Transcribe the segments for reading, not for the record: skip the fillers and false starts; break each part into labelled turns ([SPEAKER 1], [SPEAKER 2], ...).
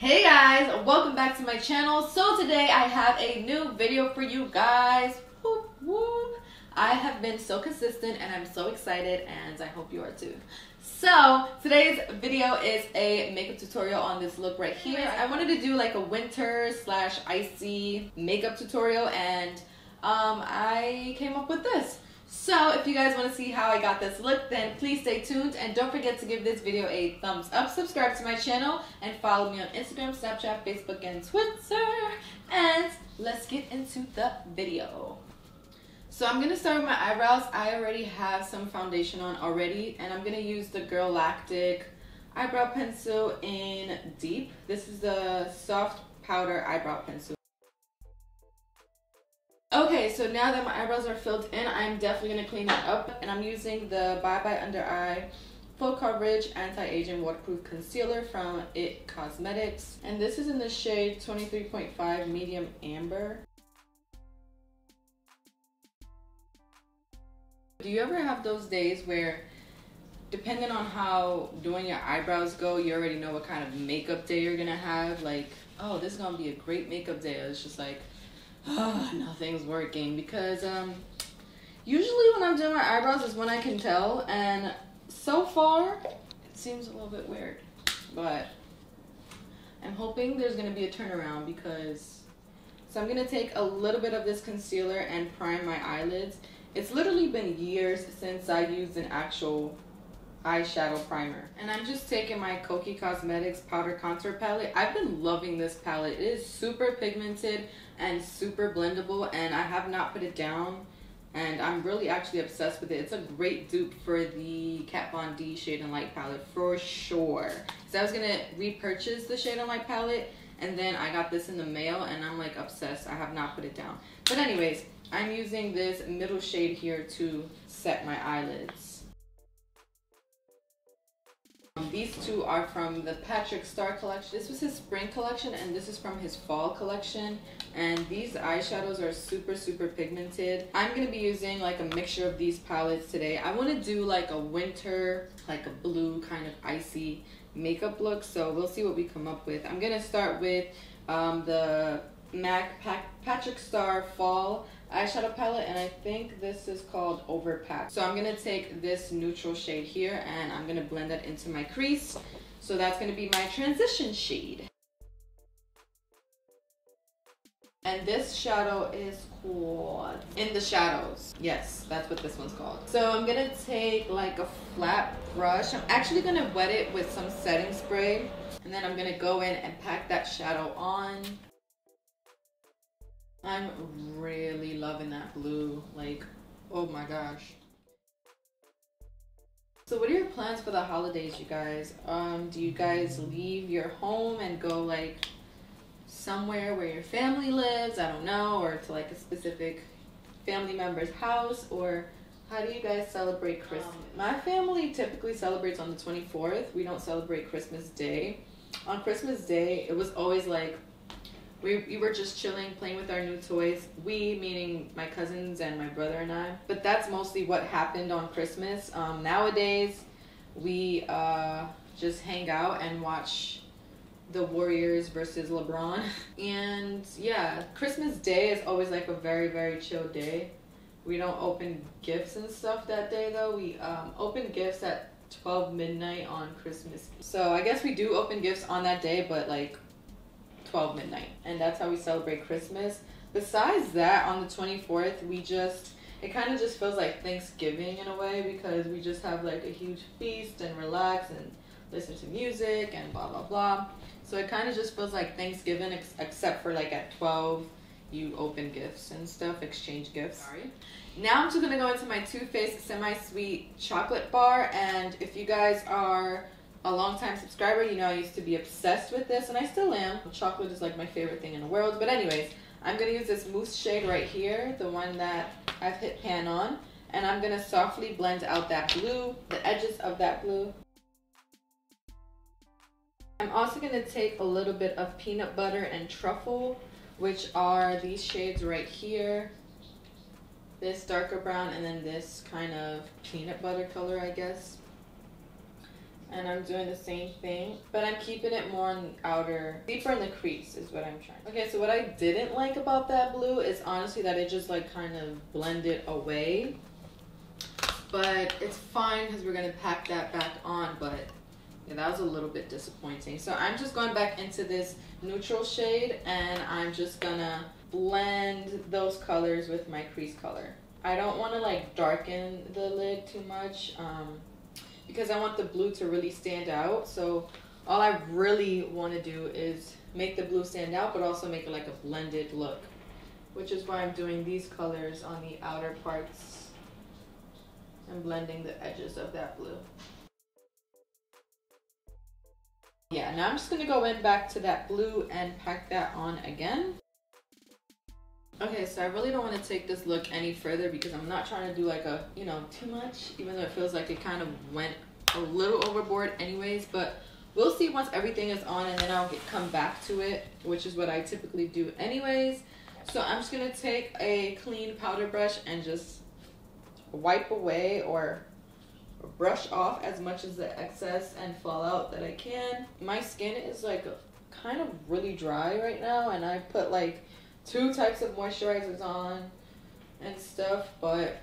[SPEAKER 1] Hey guys, welcome back to my channel. So today I have a new video for you guys. Whoop, whoop. I have been so consistent and I'm so excited, and I hope you are too. So today's video is a makeup tutorial on this look right here. I wanted to do like a winter slash icy makeup tutorial, and I came up with this. So if you guys want to see how I got this look, then please stay tuned, and don't forget to give this video a thumbs up, subscribe to my channel, and follow me on Instagram, Snapchat, Facebook, and Twitter. And let's get into the video. So I'm going to start with my eyebrows. I already have some foundation on already, and I'm going to use the Girl Lactic eyebrow pencil in Deep. This is the soft powder eyebrow pencil. Okay, so now that my eyebrows are filled in, I'm definitely going to clean it up. And I'm using the Bye Bye Under Eye Full Coverage Anti-Aging Waterproof Concealer from It Cosmetics. And this is in the shade 23.5 Medium Amber. Do you ever have those days where, depending on how doing your eyebrows go, you already know what kind of makeup day you're going to have? Like, oh, this is going to be a great makeup day. It's just like, oh, nothing's working, because usually when I'm doing my eyebrows is when I can tell, and so far it seems a little bit weird, but I'm hoping there's going to be a turnaround, because so I'm going to take a little bit of this concealer and prime my eyelids. It's literally been years since I used an actual eyeshadow primer, and I'm just taking my Kokie Cosmetics powder contour palette. I've been loving this palette. It is super pigmented and super blendable, and I have not put it down, and I'm really actually obsessed with it. It's a great dupe for the Kat Von D Shade and Light palette for sure. So I was gonna repurchase the Shade and Light palette, and then I got this in the mail, and I'm like obsessed. I have not put it down, but anyways, I'm using this middle shade here to set my eyelids. These two are from the Patrick Star collection. This was his spring collection, and this is from his fall collection. And these eyeshadows are super pigmented. I'm going to be using like a mixture of these palettes today. I want to do like a winter, like a blue kind of icy makeup look. So we'll see what we come up with. I'm going to start with the MAC Patrick Star Fall eyeshadow palette, and I think this is called Overpack. So I'm gonna take this neutral shade here, and I'm gonna blend that into my crease. So that's gonna be my transition shade. And this shadow is called In the Shadows. Yes, that's what this one's called. So I'm gonna take like a flat brush. I'm actually gonna wet it with some setting spray, and then I'm gonna go in and pack that shadow on. I'm really loving that blue, like, oh my gosh. So what are your plans for the holidays, you guys? Do you guys leave your home and go like somewhere where your family lives, I don't know, or to like a specific family member's house, or how do you guys celebrate Christmas? My family typically celebrates on the 24th. We don't celebrate Christmas Day. On Christmas Day, it was always like, we were just chilling, playing with our new toys. We, meaning my cousins and my brother and I. But that's mostly what happened on Christmas. Nowadays, we just hang out and watch the Warriors versus LeBron. And yeah, Christmas Day is always like a very chill day. We don't open gifts and stuff that day though. We open gifts at 12 midnight on Christmas. So I guess we do open gifts on that day, but like 12 midnight, and that's how we celebrate Christmas. Besides that, on the 24th, it kind of just feels like Thanksgiving in a way, because we just have like a huge feast and relax and listen to music and blah blah blah. So it kind of just feels like Thanksgiving, except for like at 12 you open gifts and stuff, exchange gifts. Sorry. Now I'm just gonna go into my Too Faced Semi-Sweet Chocolate Bar, and if you guys are a long-time subscriber, you know I used to be obsessed with this, and I still am. Chocolate is like my favorite thing in the world. But anyways, I'm gonna use this mousse shade right here, the one that I've hit pan on, and I'm gonna softly blend out that blue, the edges of that blue. I'm also gonna take a little bit of Peanut Butter and Truffle, which are these shades right here. This darker brown, and then this kind of peanut butter color, I guess. And I'm doing the same thing, but I'm keeping it more on the outer, deeper in the crease is what I'm trying. Okay, so what I didn't like about that blue is honestly that it just like kind of blended away. But it's fine because we're gonna pack that back on, but yeah, that was a little bit disappointing. So I'm just going back into this neutral shade and I'm just gonna blend those colors with my crease color. I don't wanna like darken the lid too much, because I want the blue to really stand out. So all I really want to do is make the blue stand out, but also make it like a blended look, which is why I'm doing these colors on the outer parts and blending the edges of that blue. Yeah, now I'm just gonna go in back to that blue and pack that on again. Okay, so I really don't want to take this look any further because I'm not trying to do like a, you know, too much, even though it feels like it kind of went a little overboard anyways, but we'll see once everything is on and then I'll come back to it, which is what I typically do anyways. So I'm just going to take a clean powder brush and just wipe away or brush off as much as the excess and fallout that I can. My skin is like kind of really dry right now and I put like 2 types of moisturizers on and stuff, but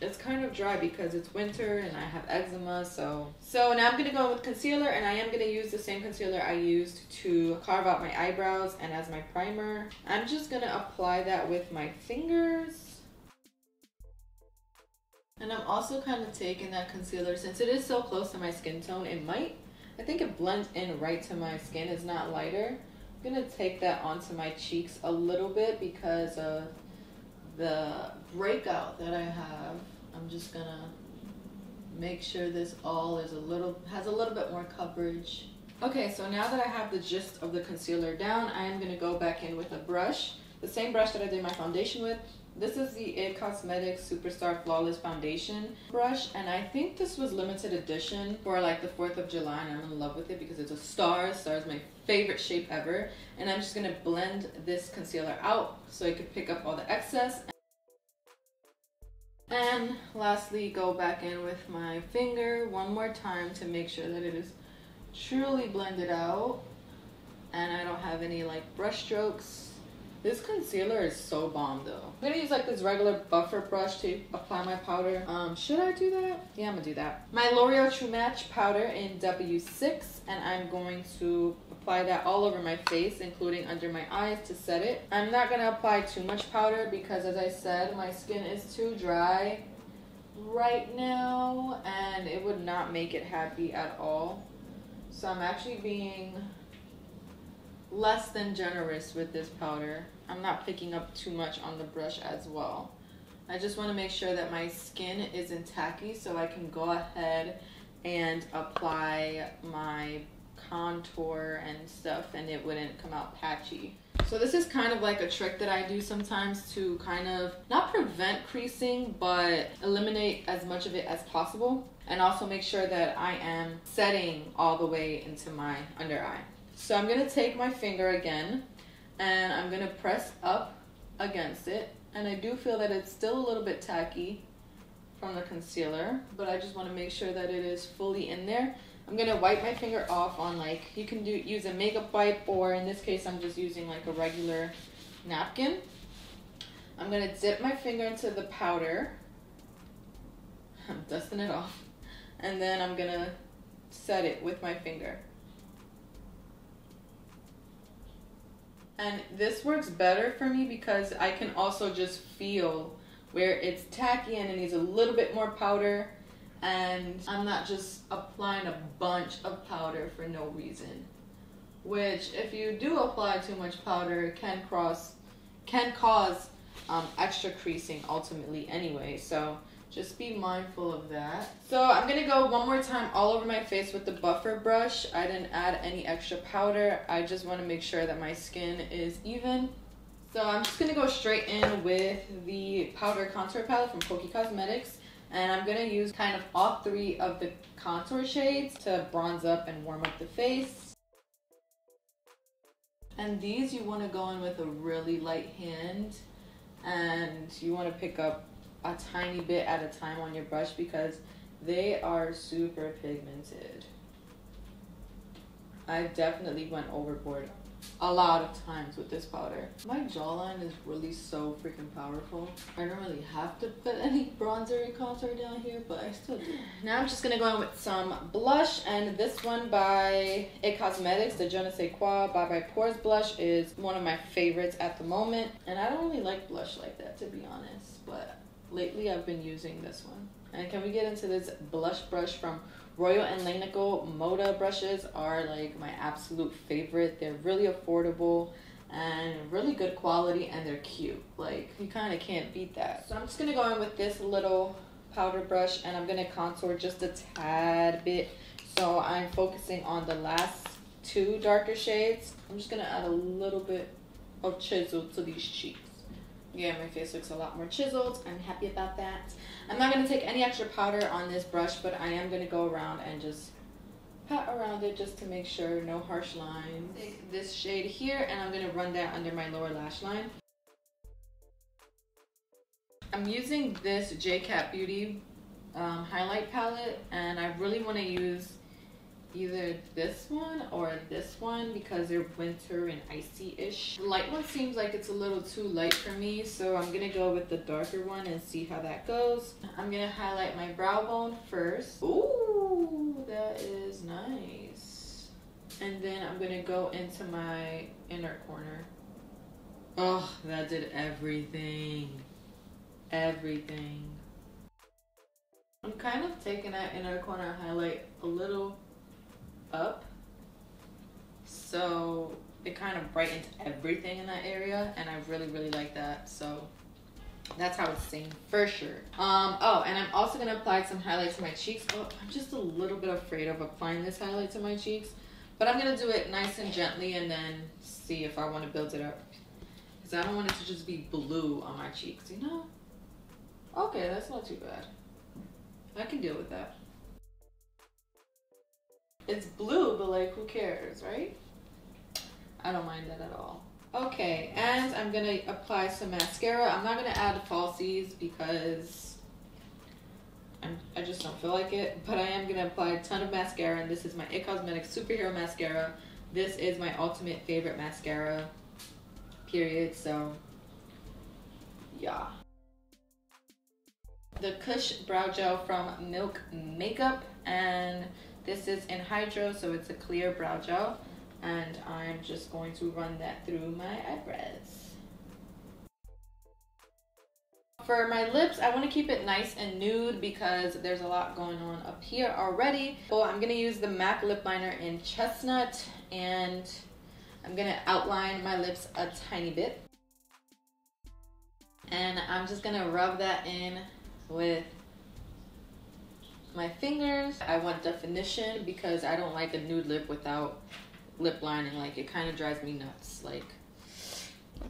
[SPEAKER 1] it's kind of dry because it's winter and I have eczema. So now I'm gonna go with concealer, and I am gonna use the same concealer I used to carve out my eyebrows and as my primer. I'm just gonna apply that with my fingers, and I'm also kind of taking that concealer, since it is so close to my skin tone, I think it blends in right to my skin. It's not lighter. I'm gonna take that onto my cheeks a little bit because of the breakout that I have. I'm just gonna make sure this all is has a little bit more coverage. Okay, so now that I have the gist of the concealer down, I am gonna go back in with a brush, the same brush that I did my foundation with. This is the IT Cosmetics Superstar Flawless Foundation brush, and I think this was limited edition for like the 4th of July, and I'm in love with it because it's a star. Star is my favorite shape ever, and I'm just gonna blend this concealer out so it could pick up all the excess. And lastly, go back in with my finger one more time to make sure that it is truly blended out and I don't have any like brush strokes. This concealer is so bomb though. I'm gonna use like this regular buffer brush to apply my powder. Should I do that? Yeah, I'm gonna do that. My L'Oreal True Match powder in W6, and I'm going to apply that all over my face, including under my eyes to set it. I'm not gonna apply too much powder because, as I said, my skin is too dry right now and it would not make it happy at all. So I'm actually being less than generous with this powder. I'm not picking up too much on the brush as well. I just want to make sure that my skin isn't tacky so I can go ahead and apply my contour and stuff and it wouldn't come out patchy. So this is kind of like a trick that I do sometimes to kind of not prevent creasing but eliminate as much of it as possible, and also make sure that I am setting all the way into my under eye. So I'm going to take my finger again and I'm going to press up against it, and I do feel that it's still a little bit tacky from the concealer, but I just want to make sure that it is fully in there. I'm going to wipe my finger off on, like, you can use a makeup wipe, or in this case I'm just using like a regular napkin. I'm going to dip my finger into the powder. I'm dusting it off, and then I'm going to set it with my finger. And this works better for me because I can also just feel where it's tacky and it needs a little bit more powder, and I'm not just applying a bunch of powder for no reason, which if you do apply too much powder can cause extra creasing ultimately anyway, so just be mindful of that. So I'm gonna go one more time all over my face with the buffer brush. I didn't add any extra powder. I just want to make sure that my skin is even. So I'm just gonna go straight in with the powder contour palette from KissedByKen Cosmetics, and I'm gonna use kind of all 3 of the contour shades to bronze up and warm up the face. And these you want to go in with a really light hand, and you want to pick up a tiny bit at a time on your brush because they are super pigmented. I definitely went overboard a lot of times with this powder. My jawline is really so freaking powerful. I don't really have to put any bronzer and contour down here, but I still do. Now I'm just gonna go in with some blush, and this one by It Cosmetics, the Je ne sais quoi by Pores blush is one of my favorites at the moment. And I don't really like blush like that, to be honest, but lately I've been using this one. And can we get into this blush brush from Royal and Lanico? Moda brushes are like my absolute favorite. They're really affordable and really good quality, and they're cute. Like, you kind of can't beat that. So I'm just gonna go in with this little powder brush, and I'm gonna contour just a tad bit. So I'm focusing on the last two darker shades. I'm just gonna add a little bit of chisel to these cheeks. Yeah, my face looks a lot more chiseled. I'm happy about that. I'm not going to take any extra powder on this brush, but I am going to go around and just pat around it just to make sure no harsh lines. Take this shade here, and I'm going to run that under my lower lash line. I'm using this J-Cat Beauty highlight palette, and I really want to use either this one or this one because they're winter and icy-ish. The light one seems like it's a little too light for me, so I'm gonna go with the darker one and see how that goes. I'm gonna highlight my brow bone first. Ooh, that is nice. And then I'm gonna go into my inner corner. Oh, that did everything. Everything. I'm kind of taking that inner corner highlight a little up, so it kind of brightened everything in that area, and I really like that. So that's how it's seen for sure. Oh, and I'm also gonna apply some highlight to my cheeks. Oh, I'm just a little bit afraid of applying this highlight to my cheeks, but I'm gonna do it nice and gently and then see if I want to build it up, because I don't want it to just be blue on my cheeks, you know. Okay, that's not too bad. I can deal with that. It's blue, but like, who cares, right? I don't mind that at all. Okay, and I'm gonna apply some mascara. I'm not gonna add falsies because I just don't feel like it, but I am gonna apply a ton of mascara, and this is my It Cosmetics Superhero Mascara. This is my ultimate favorite mascara, period, so yeah. The Kush Brow Gel from Milk Makeup, and this is in Hydro, so it's a clear brow gel, and I'm just going to run that through my eyebrows. For my lips, I want to keep it nice and nude because there's a lot going on up here already. So I'm going to use the MAC lip liner in Chestnut, and I'm going to outline my lips a tiny bit. And I'm just going to rub that in with my fingers. I want definition because I don't like a nude lip without lip lining. Like, it kind of drives me nuts. Like,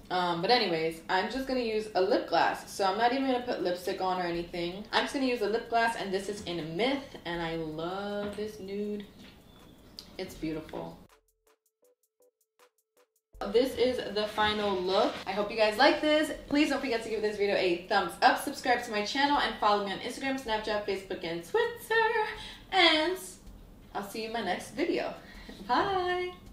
[SPEAKER 1] but anyways, I'm just gonna use a lip gloss. So I'm not even gonna put lipstick on or anything. I'm just gonna use a lip gloss, and this is in Myth, and I love this nude. It's beautiful. This is the final look. I hope you guys like this. Please don't forget to give this video a thumbs up, subscribe to my channel, and follow me on Instagram, Snapchat, Facebook, and Twitter. And I'll see you in my next video. Bye!